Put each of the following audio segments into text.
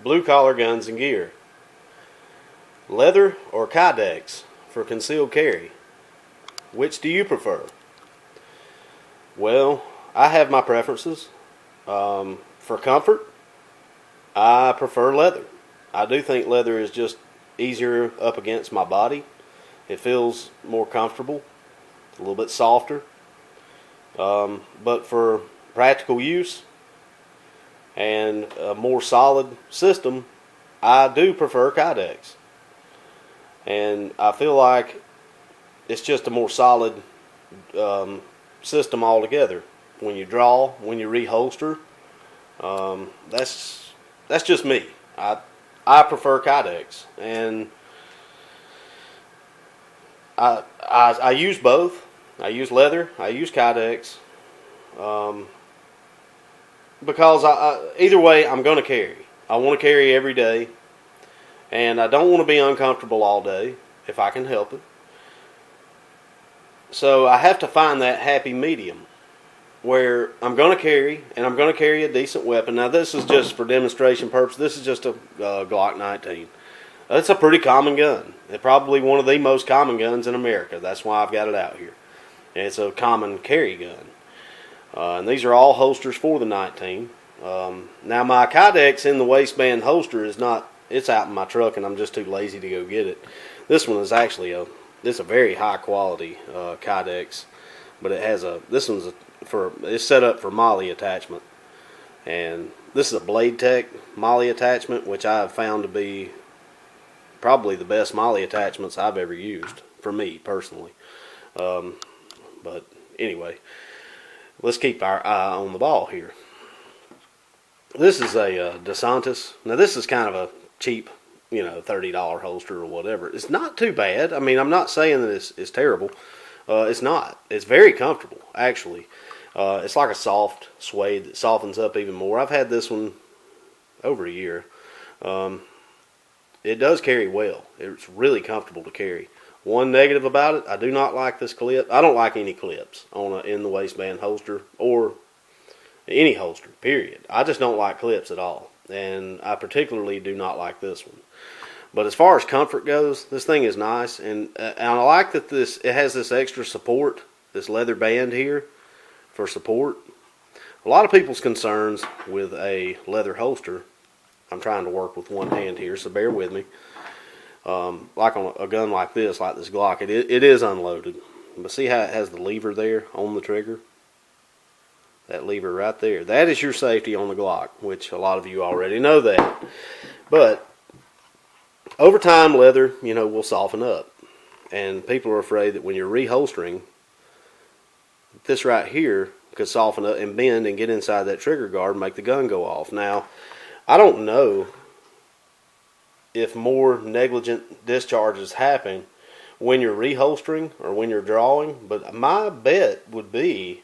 Blue collar guns and gear. Leather or Kydex for concealed carry. Which do you prefer? Well, I have my preferences. For comfort, I prefer leather. I do think leather is just easier up against my body. It feels more comfortable, a little bit softer. But for practical use and a more solid system, I do prefer Kydex. And I feel like it's just a more solid system altogether. When you draw, when you reholster, that's just me. I prefer Kydex, and I use both. I use leather. I use Kydex, because either way I'm going to carry. I want to carry every day, and I don't want to be uncomfortable all day if I can help it. So I have to find that happy medium where I'm going to carry, and I'm going to carry a decent weapon. Now this is just for demonstration purpose. This is just a Glock 19. It's a pretty common gun. It's probably one of the most common guns in America. That's why I've got it out here. And it's a common carry gun. And these are all holsters for the 19. Now my Kydex in the waistband holster is not, it's out in my truck and I'm just too lazy to go get it. This one is actually it's a very high quality Kydex, but it has it's set up for MOLLE attachment. And this is a Blade Tech MOLLE attachment, which I have found to be probably the best MOLLE attachments I've ever used, for me personally. But anyway, let's keep our eye on the ball here. This is a DeSantis. Now this is kind of a cheap, $30 holster or whatever. It's not too bad. I mean, I'm not saying that it's terrible. It's not. It's very comfortable, actually. It's like a soft suede that softens up even more. I've had this one over a year. It does carry well. It's really comfortable to carry. One negative about it, I do not like this clip. I don't like any clips in the waistband holster or any holster, period. I just don't like clips at all. And I particularly do not like this one. But as far as comfort goes, this thing is nice. And I like that it has this extra support, this leather band here for support. A lot of people's concerns with a leather holster, I'm trying to work with one hand here, so bear with me. Like on a gun like this Glock, it is unloaded. But see how it has the lever there on the trigger? That lever right there. That is your safety on the Glock, which a lot of you already know that. But over time, leather, will soften up. And people are afraid that when you're reholstering, this right here could soften up and bend and get inside that trigger guard and make the gun go off. Now, I don't know if more negligent discharges happen when you're reholstering or when you're drawing, but my bet would be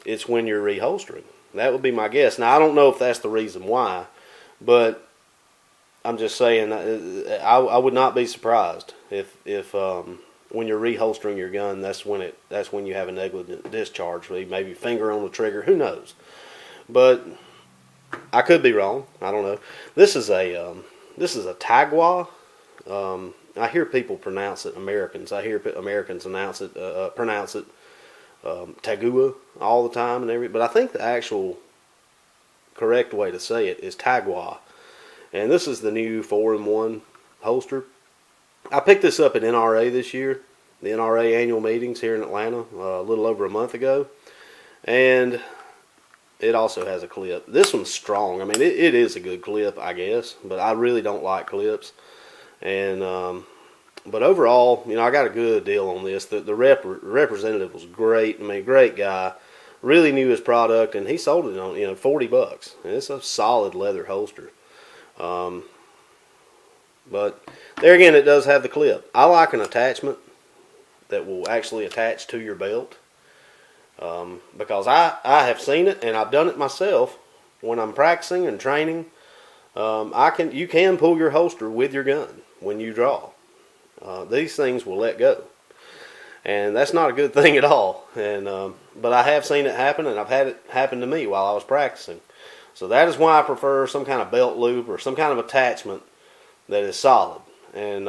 it's when you're reholstering. That would be my guess. Now, I don't know if that's the reason why, but I'm just saying I would not be surprised if when you're reholstering your gun, that's when you have a negligent discharge. Maybe finger on the trigger, who knows? But I could be wrong. I don't know. This is a Tagua. I hear people pronounce it Americans. I hear Americans pronounce it Tagua all the time but I think the actual correct way to say it is Tagua. And this is the new 4-in-1 holster. I picked this up at NRA this year, the NRA annual meetings here in Atlanta, a little over a month ago. And it also has a clip. This one's strong. I mean, it is a good clip, I guess, but I really don't like clips. And but overall, I got a good deal on this. The representative was great. I mean, great guy. Really knew his product, and he sold it on $40. And it's a solid leather holster. But there again, it does have the clip. I like an attachment that will actually attach to your belt. Because I have seen it and I've done it myself when I'm practicing and training. You can pull your holster with your gun when you draw. These things will let go, and that's not a good thing at all. And but I have seen it happen, and I've had it happen to me while I was practicing. So that is why I prefer some kind of belt loop or some kind of attachment that is solid. And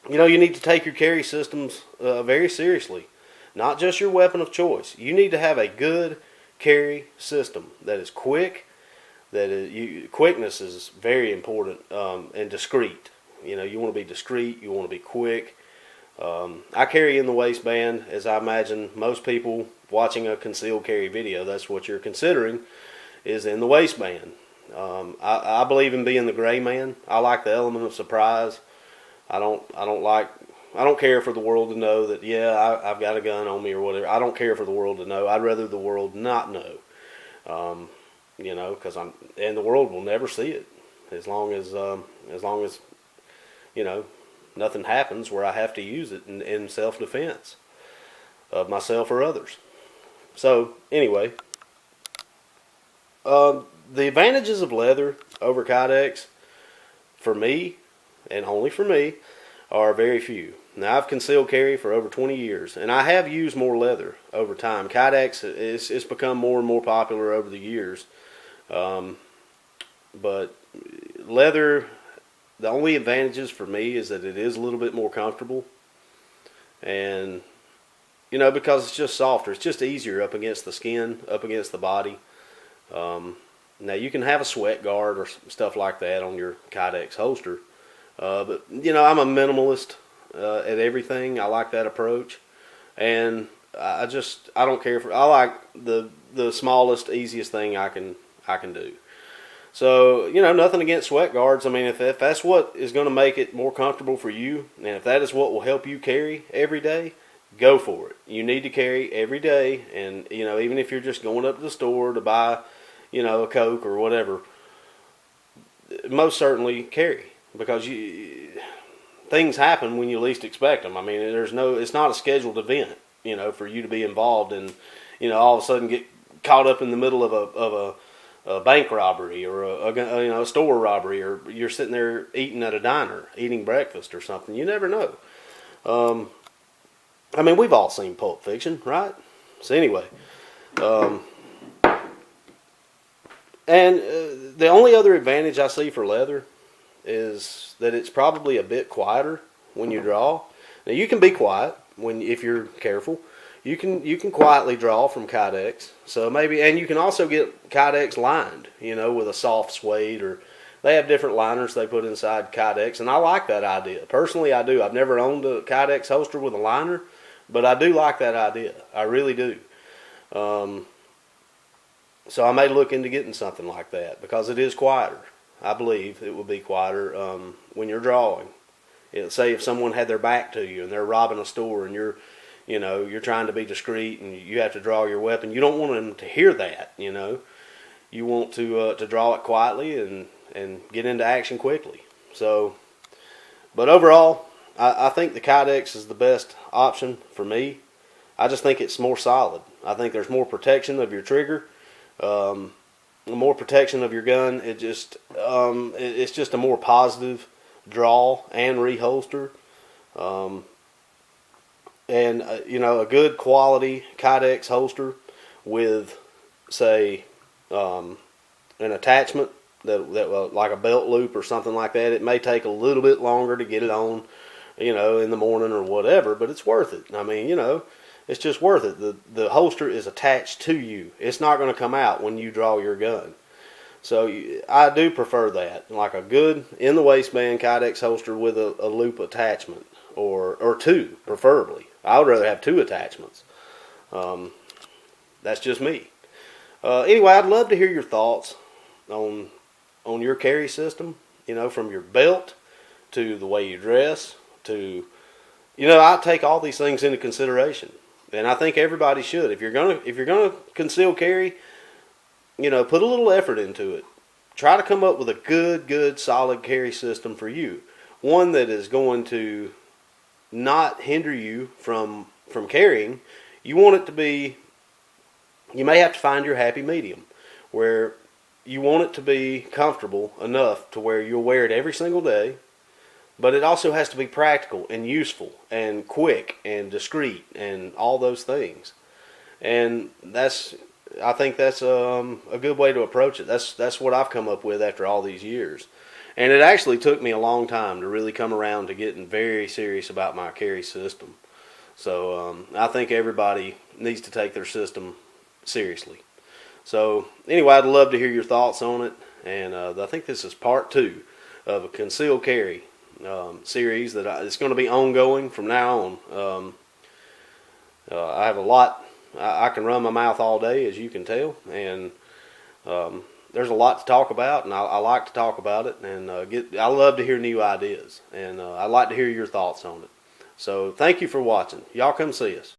you need to take your carry systems very seriously. Not just your weapon of choice. You need to have a good carry system that is quick. Quickness is very important and discreet. You want to be discreet. You want to be quick. I carry in the waistband, as I imagine most people watching a concealed carry video. That's what you're considering, is in the waistband. I believe in being the gray man. I like the element of surprise. I don't care for the world to know that, I've got a gun on me or whatever. I don't care for the world to know. I'd rather the world not know. And the world will never see it as long as nothing happens where I have to use it in self-defense of myself or others. So anyway, the advantages of leather over Kydex, for me, and only for me, are very few. Now, I've concealed carry for over 20 years, and I have used more leather over time. Kydex it's become more and more popular over the years. But leather, the only advantages for me is that it is a little bit more comfortable. And, because it's just softer. It's just easier up against the skin, up against the body. Now, you can have a sweat guard or stuff like that on your Kydex holster. But, I'm a minimalist at everything. I like that approach. And I don't care I like the smallest, easiest thing I can do. So, nothing against sweat guards. I mean, if that's what is going to make it more comfortable for you, and if that is what will help you carry every day, go for it. You need to carry every day, and, even if you're just going up to the store to buy, a Coke or whatever, most certainly carry, because things happen when you least expect them. I mean, it's not a scheduled event, for you to be involved in, all of a sudden get caught up in the middle of a bank robbery or a store robbery, or you're sitting there eating at a diner, eating breakfast or something. You never know. I mean, we've all seen Pulp Fiction, right? So anyway, and the only other advantage I see for leather is that it's probably a bit quieter when you draw. Now, you can be quiet if you're careful. You can quietly draw from Kydex. So maybe, and you can also get Kydex lined, with a soft suede, or they have different liners they put inside Kydex, and I like that idea. Personally, I do. I've never owned a Kydex holster with a liner, but I do like that idea. I really do. So I may look into getting something like that, because it is quieter. I believe it will be quieter when you're drawing. Say if someone had their back to you and they're robbing a store and you're trying to be discreet and you have to draw your weapon. You don't want them to hear that, You want to draw it quietly and get into action quickly. So, but overall, I think the Kydex is the best option for me. I just think it's more solid. I think there's more protection of your trigger, more protection of your gun. It's just a more positive draw and reholster. And a good quality Kydex holster with, say, an attachment that like a belt loop or something like that. It may take a little bit longer to get it on, in the morning or whatever, but it's worth it. I mean, it's just worth it. The holster is attached to you. It's not going to come out when you draw your gun. So I do prefer that, like a good in the waistband Kydex holster with a loop attachment, or two preferably. I would rather have two attachments. That's just me. Anyway, I'd love to hear your thoughts on your carry system. From your belt to the way you dress to, I take all these things into consideration, and I think everybody should. If you're gonna conceal carry, put a little effort into it. Try to come up with a good, solid carry system for you. One that is going to not hinder you from carrying. You want it to be, you may have to find your happy medium, where you want it to be comfortable enough to where you'll wear it every single day, but it also has to be practical and useful and quick and discreet and all those things. And that's I think that's a good way to approach it. That's what I've come up with after all these years. And it actually took me a long time to really come around to getting very serious about my carry system. So I think everybody needs to take their system seriously. So anyway, I'd love to hear your thoughts on it. And I think this is part 2 of a concealed carry series that it's going to be ongoing from now on. I have a lot. I can run my mouth all day, as you can tell, and there's a lot to talk about, and I like to talk about it, and I love to hear new ideas, and I'd like to hear your thoughts on it. So thank you for watching. Y'all come see us.